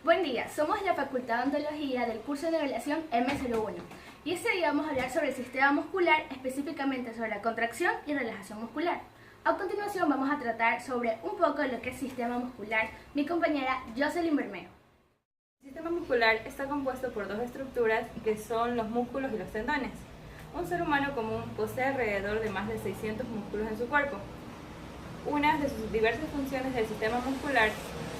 Buen día, somos la Facultad de Odontología del curso de nivelación M01 y este día vamos a hablar sobre el sistema muscular, específicamente sobre la contracción y relajación muscular. A continuación vamos a tratar sobre un poco de lo que es sistema muscular, mi compañera Jocelyn Bermeo. El sistema muscular está compuesto por dos estructuras que son los músculos y los tendones. Un ser humano común posee alrededor de más de 600 músculos en su cuerpo. Una de sus diversas funciones del sistema muscular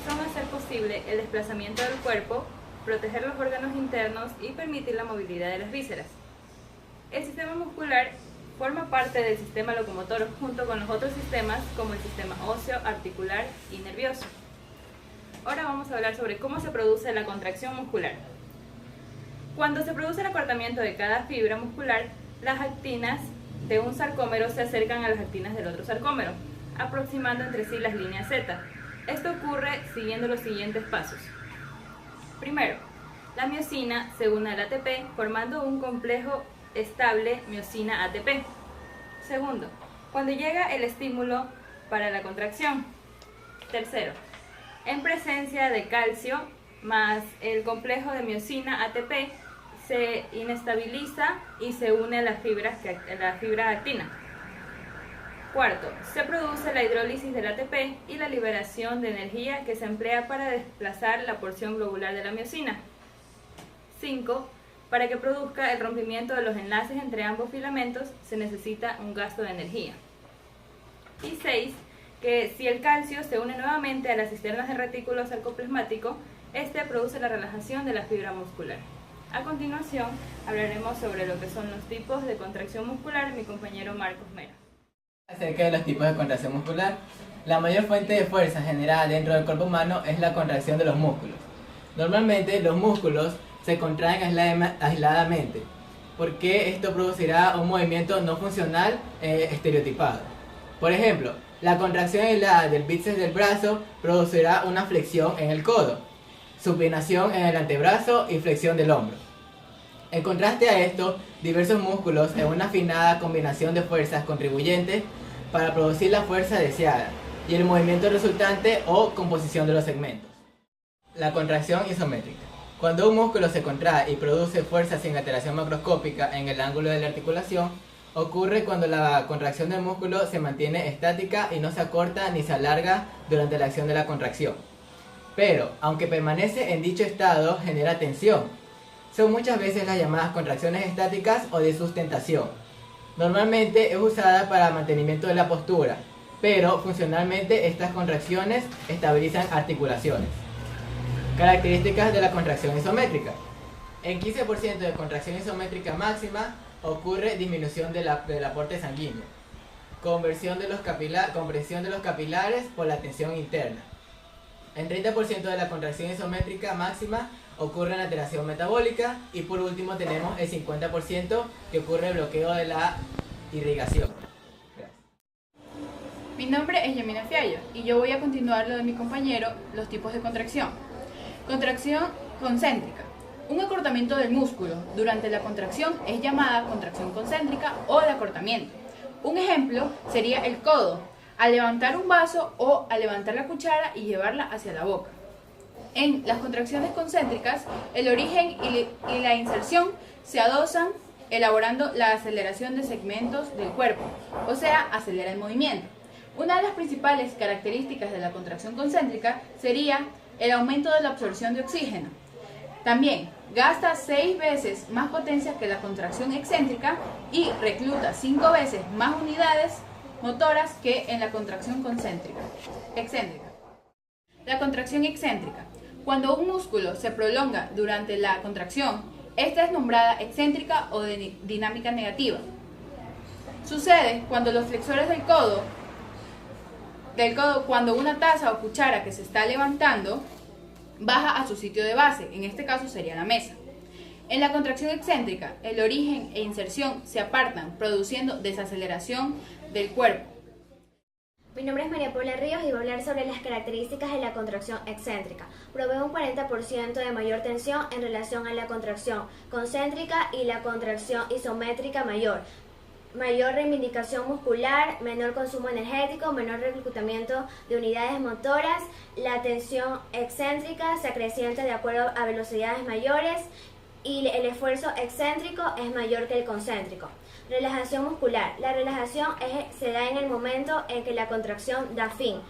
son hacer posible el desplazamiento del cuerpo, proteger los órganos internos y permitir la movilidad de las vísceras. El sistema muscular forma parte del sistema locomotor junto con los otros sistemas como el sistema óseo, articular y nervioso. Ahora vamos a hablar sobre cómo se produce la contracción muscular. Cuando se produce el acortamiento de cada fibra muscular, las actinas de un sarcómero se acercan a las actinas del otro sarcómero, aproximando entre sí las líneas Z. Esto ocurre siguiendo los siguientes pasos. Primero, la miosina se une al ATP formando un complejo estable miosina-ATP. Segundo, cuando llega el estímulo para la contracción. Tercero, en presencia de calcio más el complejo de miosina-ATP se inestabiliza y se une a la fibra actina. Cuarto, se produce la hidrólisis del ATP y la liberación de energía que se emplea para desplazar la porción globular de la miosina. 5. Para que produzca el rompimiento de los enlaces entre ambos filamentos se necesita un gasto de energía. Y 6. Que si el calcio se une nuevamente a las cisternas del retículo sarcoplasmático, este produce la relajación de la fibra muscular. A continuación, hablaremos sobre lo que son los tipos de contracción muscular, mi compañero Marcos Mera. Acerca de los tipos de contracción muscular, la mayor fuente de fuerza generada dentro del cuerpo humano es la contracción de los músculos. Normalmente los músculos se contraen aisladamente, porque esto producirá un movimiento no funcional estereotipado. Por ejemplo, la contracción aislada del bíceps del brazo producirá una flexión en el codo, supinación en el antebrazo y flexión del hombro. En contraste a esto, diversos músculos en una afinada combinación de fuerzas contribuyentes para producir la fuerza deseada y el movimiento resultante o composición de los segmentos. La contracción isométrica. Cuando un músculo se contrae y produce fuerza sin alteración macroscópica en el ángulo de la articulación, ocurre cuando la contracción del músculo se mantiene estática y no se acorta ni se alarga durante la acción de la contracción. Pero, aunque permanece en dicho estado, genera tensión. Son muchas veces las llamadas contracciones estáticas o de sustentación. Normalmente es usada para mantenimiento de la postura, pero funcionalmente estas contracciones estabilizan articulaciones. Características de la contracción isométrica. En 15% de contracción isométrica máxima ocurre disminución del aporte sanguíneo, compresión de los capilares por la tensión interna. En 30% de la contracción isométrica máxima ocurre una alteración metabólica y por último tenemos el 50% que ocurre el bloqueo de la irrigación. Gracias. Mi nombre es Yamina Fiallo y yo voy a continuar lo de mi compañero, los tipos de contracción. Contracción concéntrica. Un acortamiento del músculo durante la contracción es llamada contracción concéntrica o de acortamiento. Un ejemplo sería el codo, al levantar un vaso o al levantar la cuchara y llevarla hacia la boca. En las contracciones concéntricas, el origen y la inserción se adosan elaborando la aceleración de segmentos del cuerpo, o sea, acelera el movimiento. Una de las principales características de la contracción concéntrica sería el aumento de la absorción de oxígeno. También gasta 6 veces más potencia que la contracción excéntrica y recluta 5 veces más unidades motoras que en la contracción excéntrica. La contracción excéntrica. Cuando un músculo se prolonga durante la contracción, esta es nombrada excéntrica o de dinámica negativa. Sucede cuando los flexores del codo, cuando una taza o cuchara que se está levantando baja a su sitio de base, en este caso sería la mesa. En la contracción excéntrica, el origen e inserción se apartan, produciendo desaceleración del cuerpo. Mi nombre es María Paula Ríos y voy a hablar sobre las características de la contracción excéntrica. Provee un 40% de mayor tensión en relación a la contracción concéntrica y la contracción isométrica mayor. mayor reivindicación muscular, menor consumo energético, menor reclutamiento de unidades motoras, la tensión excéntrica se acrecienta de acuerdo a velocidades mayores y el esfuerzo excéntrico es mayor que el concéntrico. Relajación muscular. La relajación se da en el momento en que la contracción da fin.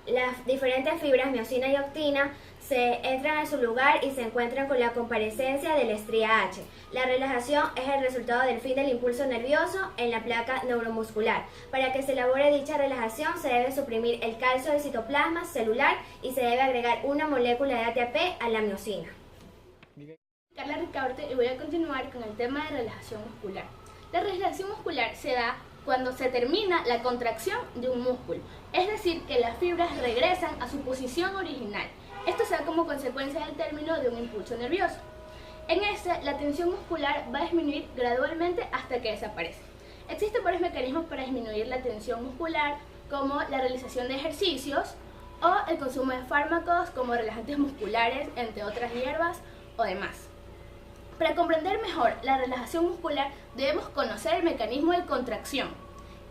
Las diferentes fibras miosina y actina se entran en su lugar y se encuentran con la comparecencia de la estría H. La relajación es el resultado del fin del impulso nervioso en la placa neuromuscular. Para que se elabore dicha relajación se debe suprimir el calcio del citoplasma celular y se debe agregar una molécula de ATP a la miosina. Carla Ricaurte y voy a continuar con el tema de relajación muscular. La relajación muscular se da cuando se termina la contracción de un músculo, es decir, que las fibras regresan a su posición original. Esto se da como consecuencia del término de un impulso nervioso. En este, la tensión muscular va a disminuir gradualmente hasta que desaparece. Existen varios mecanismos para disminuir la tensión muscular, como la realización de ejercicios o el consumo de fármacos como relajantes musculares, entre otras hierbas o demás. Para comprender mejor la relajación muscular debemos conocer el mecanismo de contracción.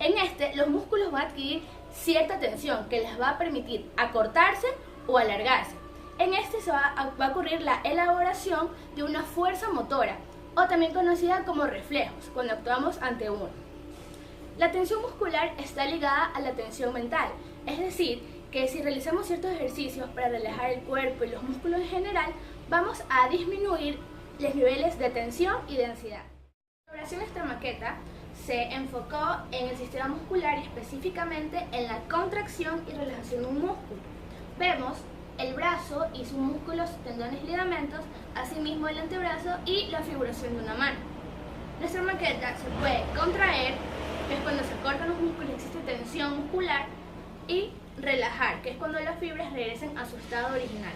En este, los músculos van a adquirir cierta tensión que les va a permitir acortarse o alargarse. En este va a ocurrir la elaboración de una fuerza motora, o también conocida como reflejos, cuando actuamos ante uno. La tensión muscular está ligada a la tensión mental, es decir, que si realizamos ciertos ejercicios para relajar el cuerpo y los músculos en general, vamos a disminuir los niveles de tensión y de ansiedad. La elaboración de esta maqueta se enfocó en el sistema muscular y específicamente en la contracción y relajación de un músculo. Vemos el brazo y sus músculos, tendones y ligamentos, asimismo el antebrazo y la figuración de una mano. Nuestra maqueta se puede contraer, que es cuando se cortan los músculos y existe tensión muscular, y relajar, que es cuando las fibras regresen a su estado original.